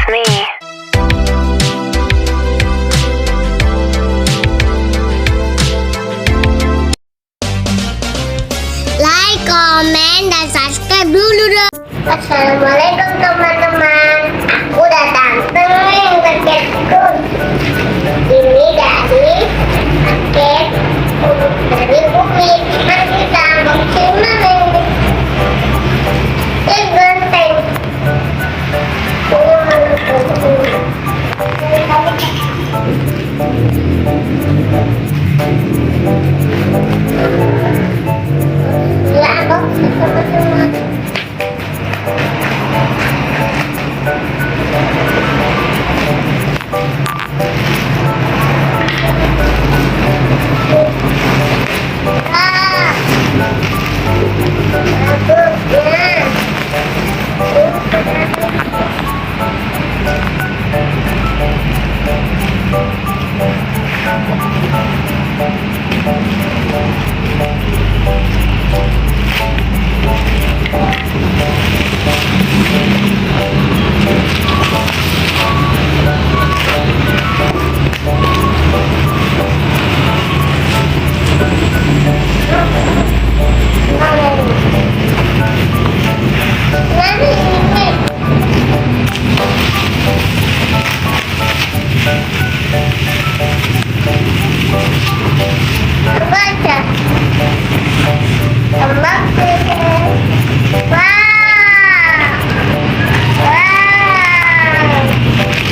It's me. Like, komen, dan subscribe dulu dong. Assalamualaikum teman-teman. Aku datang yang paketku. Ini dari paket dari bumi. Mari kita unboxing ini. Ganteng. Ya, unboxing teman-teman.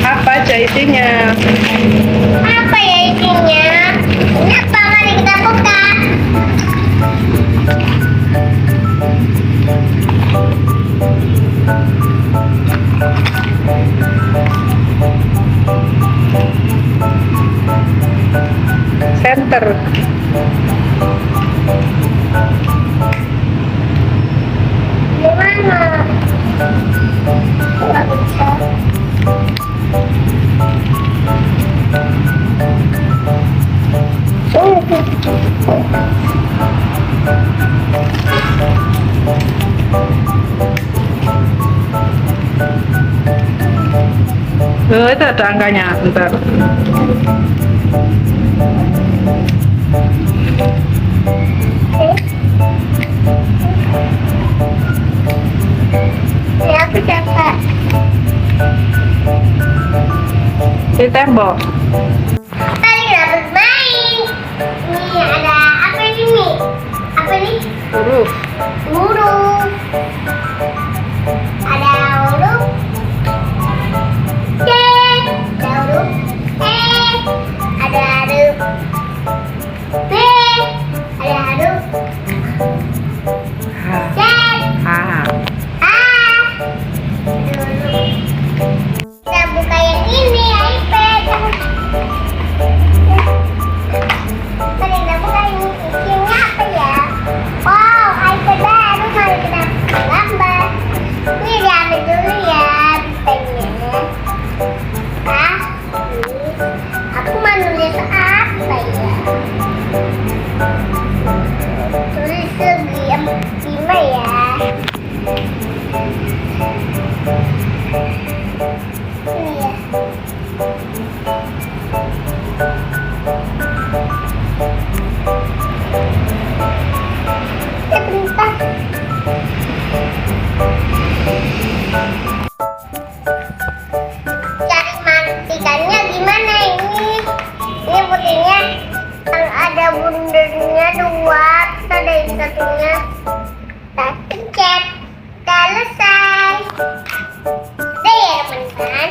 Apa aja isinya? Apa ya isinya? Ini apa? Mari kita buka. Center. Gimana? Nggak bisa. Itu ada angkanya, bentar. Ya, aku capek. Di tembok. Tadi kita bermain. Nih ada apa ini? Apa nih? Huruf. Huruf. Ada huruf C, ada huruf E, ada huruf B, ada huruf Z, Ah. A. Kita buka yang ini, iPad. Mari kita buka ini, isinya apa ya? Wow, iPad baru. Mari kita gambar. Ini diambil dulu ya pennya. Aku mau nulis apa ya? Tulis lima ya. Ini ya. Sebentar. Cari matikannya gimana ini? Ini putihnya yang ada bundernya dua, ada yang satunya. Kita pencet, selesai. Udah ya teman-teman.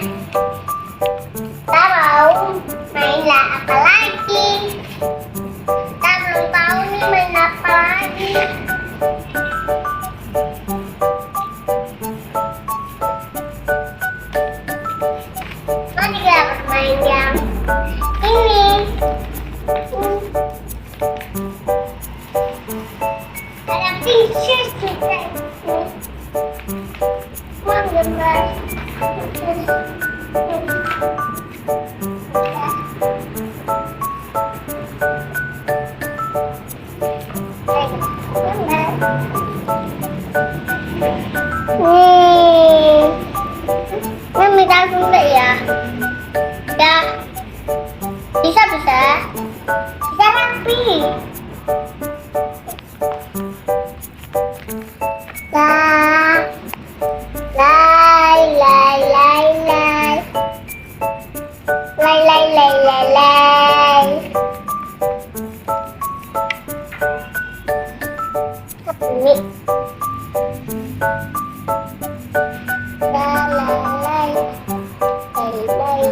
Kita mau main lah apa lagi? Kita belum tahu nih main apa lagi. Mari kita bermain yang ini. Ada picture juga ini. Mau gambar. Nih, ini minta enggak ya? Ya, bisa. Bisa rapi. Lai. Apa ini? Lai.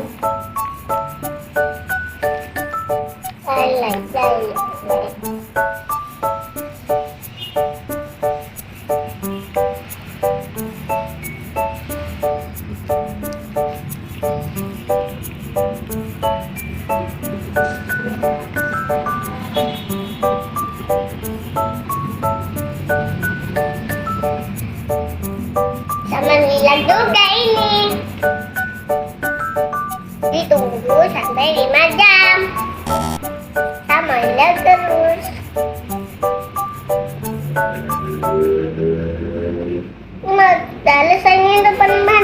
Sama hilang juga ini. Ditunggu sampai 5 jam. Sama hilang terus. Udah selesai nih teman-teman.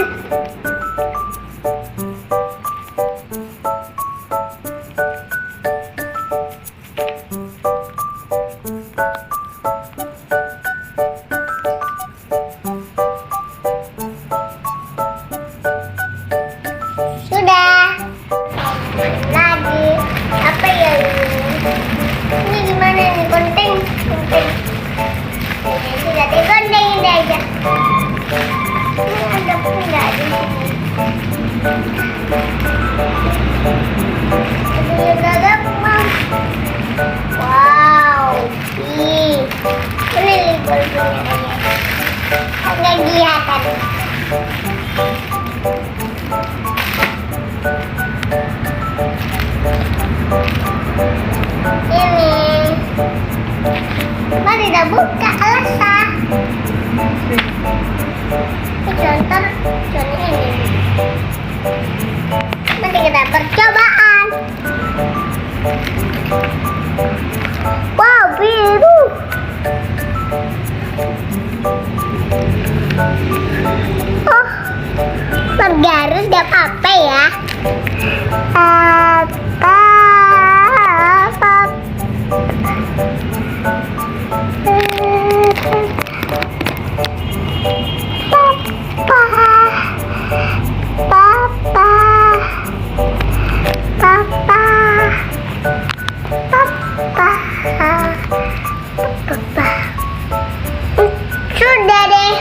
Sudah. Lagi apa ya ini gimana nih gunting. Ini sudah digunting ini aja. Ini ada pun nggak di sini. Ini udah gampang. Wow, ini libur-libur aja. Agak kelihatan. Ini mari kita buka alasan. Contohnya ini. Mari kita percobaan. Wow, biru. Oh, bergarus gak apa-apa ya. Sudah deh.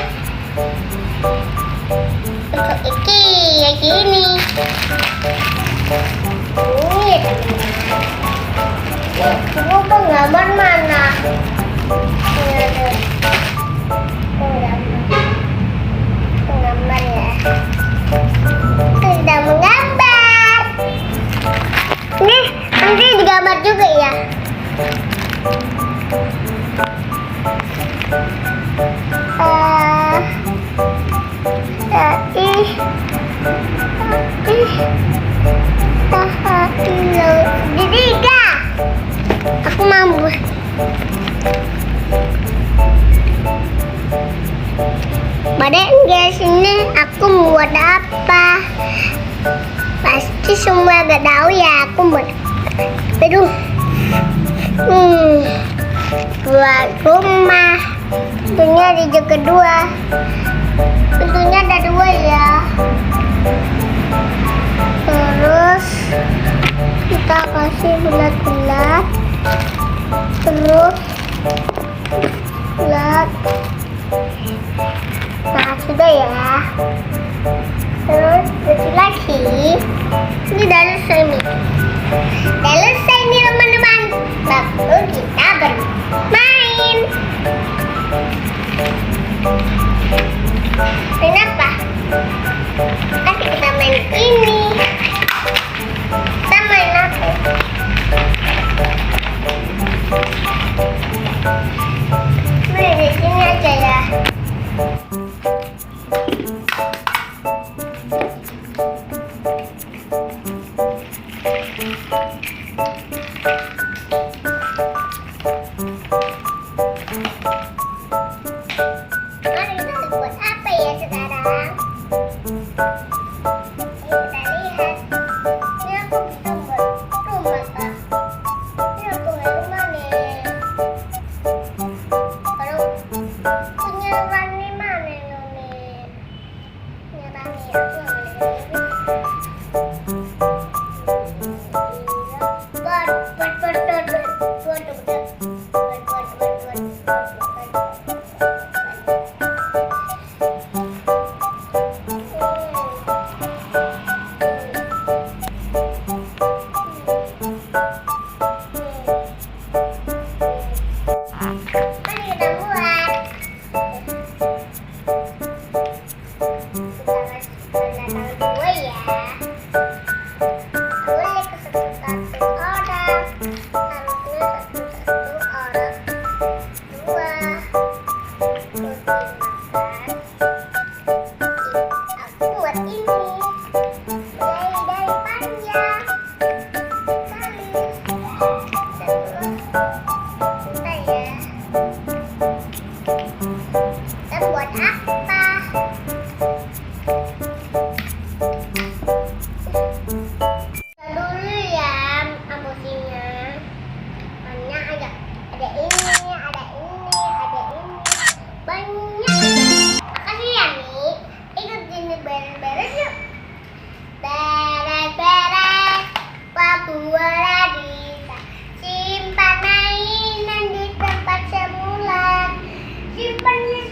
Untuk yang ini. Ini penggambar mana? Penggambar ya. Sudah menggambar. Nih, nanti digambar juga ya. Ketiga, aku mau. Pada guys ini aku buat apa? Pasti semua gak tahu ya aku buat. Aduh. Buat rumah. Tentunya ada juga 2. Tentunya ada 2 ya. Terus kita kasih bulat-bulat. Terus bulat. Nah, sudah ya. Terus lagi. Ini udah selesai nih. Udah selesai nih teman-teman. Lalu kita bermain. Main apa? Nanti kita main ini. Kita main apa? Main di sini aja ya. Mari kita buat apa ya sekarang?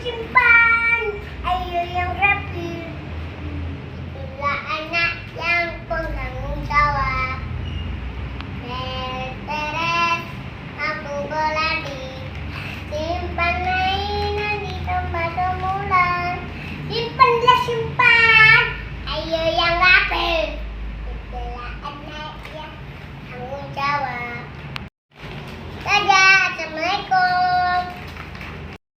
Simpan, ayo yang rapi. Itulah anak yang bertanggung jawab. Beres-beres, aku berlari. Simpan mainan di tempat semula. Simpanlah simpan, ayo yang rapi. Itulah anak yang bertanggung jawab. Dadah, assalamualaikum.